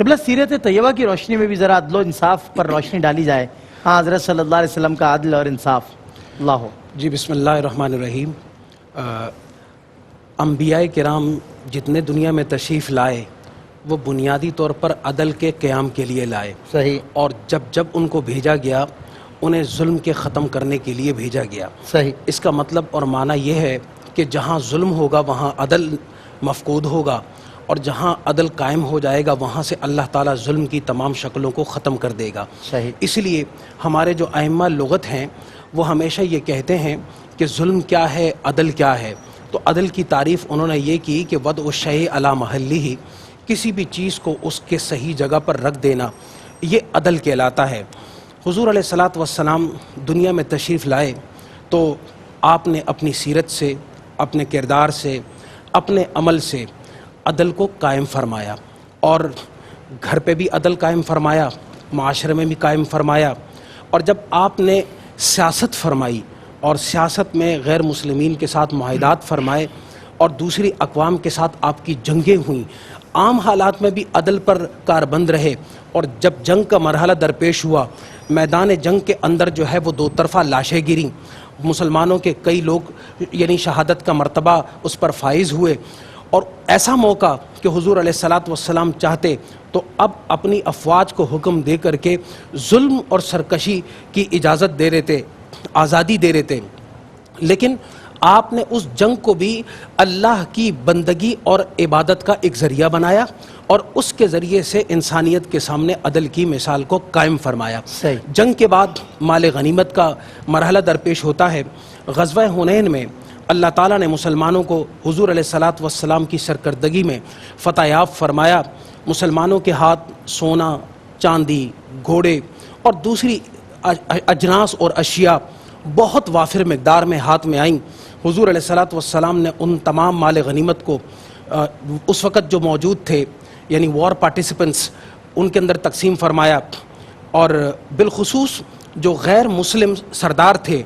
قبلہ سیرت طیبہ کی روشنی میں بھی ذرا عدل و انصاف پر روشنی ڈالی جائے. ہاں حضرت صلی اللہ علیہ وسلم کا عدل اور انصاف. اللہ. جی بسم اللہ الرحمن الرحیم. انبیاء کرام جتنے دنیا میں تشریف لائے وہ بنیادی طور پر عدل کے قیام کے لیے لائے. صحیح. اور جب ان کو بھیجا گیا انہیں ظلم کے ختم کرنے کے لیے بھیجا گیا. صحیح. اس کا مطلب اور معنی یہ ہے کہ جہاں ظلم ہوگا وہاں عدل مفقود ہوگا، اور جہاں عدل قائم ہو جائے گا وہاں سے اللہ تعالیٰ ظلم کی تمام شکلوں کو ختم کر دے گا. صحیح. اس لیے ہمارے جو ائمہ لغت ہیں وہ ہمیشہ یہ کہتے ہیں کہ ظلم کیا ہے، عدل کیا ہے. تو عدل کی تعریف انہوں نے یہ کی کہ وضع الشیء علی محلہ، کسی بھی چیز کو اس کے صحیح جگہ پر رکھ دینا، یہ عدل کہلاتا ہے. حضور علیہ الصلاۃ والسلام دنیا میں تشریف لائے تو آپ نے اپنی سیرت سے، اپنے کردار سے، اپنے عمل سے عدل کو قائم فرمایا، اور گھر پہ بھی عدل قائم فرمایا، معاشرے میں بھی قائم فرمایا. اور جب آپ نے سیاست فرمائی اور سیاست میں غیر مسلمین کے ساتھ معاہدات فرمائے اور دوسری اقوام کے ساتھ آپ کی جنگیں ہوئیں، عام حالات میں بھی عدل پر کاربند رہے. اور جب جنگ کا مرحلہ درپیش ہوا، میدان جنگ کے اندر جو ہے وہ دو طرفہ لاشیں گریں، مسلمانوں کے کئی لوگ یعنی شہادت کا مرتبہ اس پر فائز ہوئے. اور ایسا موقع کہ حضور علیہ الصلاۃ والسلام چاہتے تو اب اپنی افواج کو حکم دے کر کے ظلم اور سرکشی کی اجازت دے رہے تھے، آزادی دے رہے تھے. لیکن آپ نے اس جنگ کو بھی اللہ کی بندگی اور عبادت کا ایک ذریعہ بنایا اور اس کے ذریعے سے انسانیت کے سامنے عدل کی مثال کو قائم فرمایا. صحیح. جنگ کے بعد مال غنیمت کا مرحلہ درپیش ہوتا ہے. غزوہ حنین میں اللہ تعالیٰ نے مسلمانوں کو حضور علیہ الصلاۃ والسلام کی سرکردگی میں فتح یاب فرمایا. مسلمانوں کے ہاتھ سونا، چاندی، گھوڑے اور دوسری اجناس اور اشیاء بہت وافر مقدار میں ہاتھ میں آئیں. حضور علیہ الصلاۃ والسلام نے ان تمام مال غنیمت کو اس وقت جو موجود تھے یعنی وار پارٹیسپنٹس ان کے اندر تقسیم فرمایا، اور بالخصوص جو غیر مسلم سردار تھے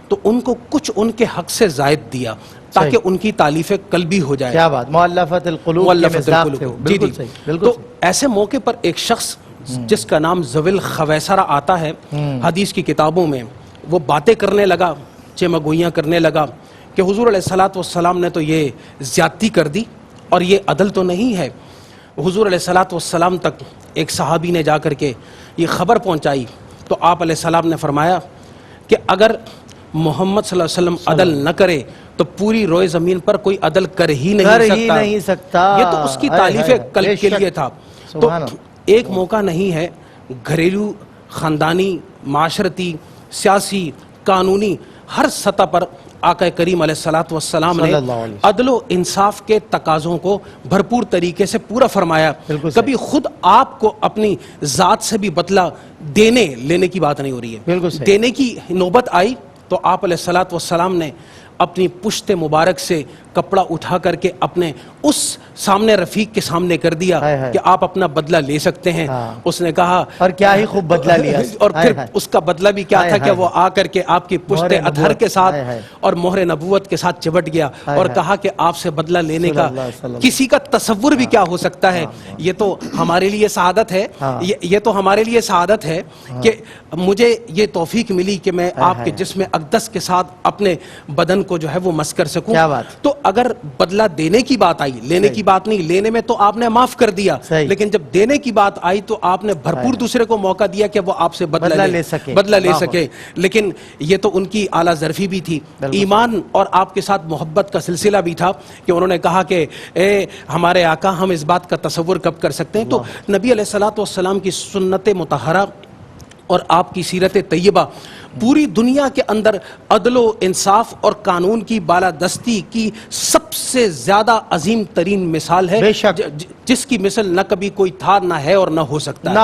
تو ان کو کچھ ان کے حق سے زائد دیا تاکہ ان کی تالیف قلبی ہو جائے. کیا بات، مؤلفۃ القلوب کے مصداق تھے وہ. بالکل صحیح. بالکل تو صحیح. ایسے موقع پر ایک شخص جس کا نام ذوی الخویسرہ آتا ہے حدیث کی کتابوں میں، وہ باتیں کرنے لگا، چمگوئیاں کرنے لگا کہ حضور علیہ الصلاۃ والسلام نے تو یہ زیادتی کر دی اور یہ عدل تو نہیں ہے. حضور علیہ الصلاۃ والسلام تک ایک صحابی نے جا کر کے یہ خبر پہنچائی تو آپ علیہ السلام نے فرمایا کہ اگر محمد صلی اللہ علیہ وسلم عدل نہ کرے تو پوری روئے زمین پر کوئی عدل کر ہی نہیں سکتا. یہ تو اس کی تالیف قلب کے لیے تھا. تو ایک موقع نہیں ہے، گھریلو، خاندانی، معاشرتی، سیاسی، قانونی، ہر سطح پر آقا کریم علیہ الصلاۃ والسلام نے عدل و انصاف کے تقاضوں کو بھرپور طریقے سے پورا فرمایا. کبھی خود آپ کو اپنی ذات سے بھی بدلہ دینے لینے کی بات نہیں ہو رہی ہے، دینے کی نوبت آئی تو آپ علیہ الصلاۃ والسلام نے اپنی پشت مبارک سے کپڑا اٹھا کر کے اپنے اس سامنے رفیق کے سامنے کر دیا کہ آپ اپنا بدلہ لے سکتے ہیں. اس نے کہا، اور کیا ہی خوب بدلہ لیا. اور پھر اس کا بدلہ بھی کیا تھا کہ وہ آ کر کے آپ کی پشت ادھر کے ساتھ اور مہر نبوت کے ساتھ چپٹ گیا اور کہا کہ آپ سے بدلہ لینے کا کسی کا تصور بھی کیا ہو سکتا ہے. یہ تو ہمارے لیے سعادت ہے، یہ تو ہمارے لیے سعادت ہے کہ مجھے یہ توفیق ملی کہ میں آپ کے جسم اقدس کے ساتھ اپنے بدن کو جو ہے وہ مس کر سکوں. تو اگر بدلہ دینے کی بات آئی، لینے کی بات نہیں، لینے میں تو آپ نے معاف کر دیا، لیکن جب دینے کی بات آئی تو آپ نے بھرپور دوسرے کو موقع دیا کہ وہ آپ سے بدلہ لے سکے. لیکن یہ تو ان کی اعلیٰ ظرفی بھی تھی، ایمان اور آپ کے ساتھ محبت کا سلسلہ بھی تھا کہ انہوں نے کہا کہ اے ہمارے آقا، ہم اس بات کا تصور کب کر سکتے ہیں. تو نبی علیہ الصلاۃ والسلام کی سنت مطہرہ اور آپ کی سیرت طیبہ پوری دنیا کے اندر عدل و انصاف اور قانون کی بالادستی کی سب سے زیادہ عظیم ترین مثال ہے، جس کی مثل نہ کبھی کوئی تھا، نہ ہے اور نہ ہو سکتا ہے.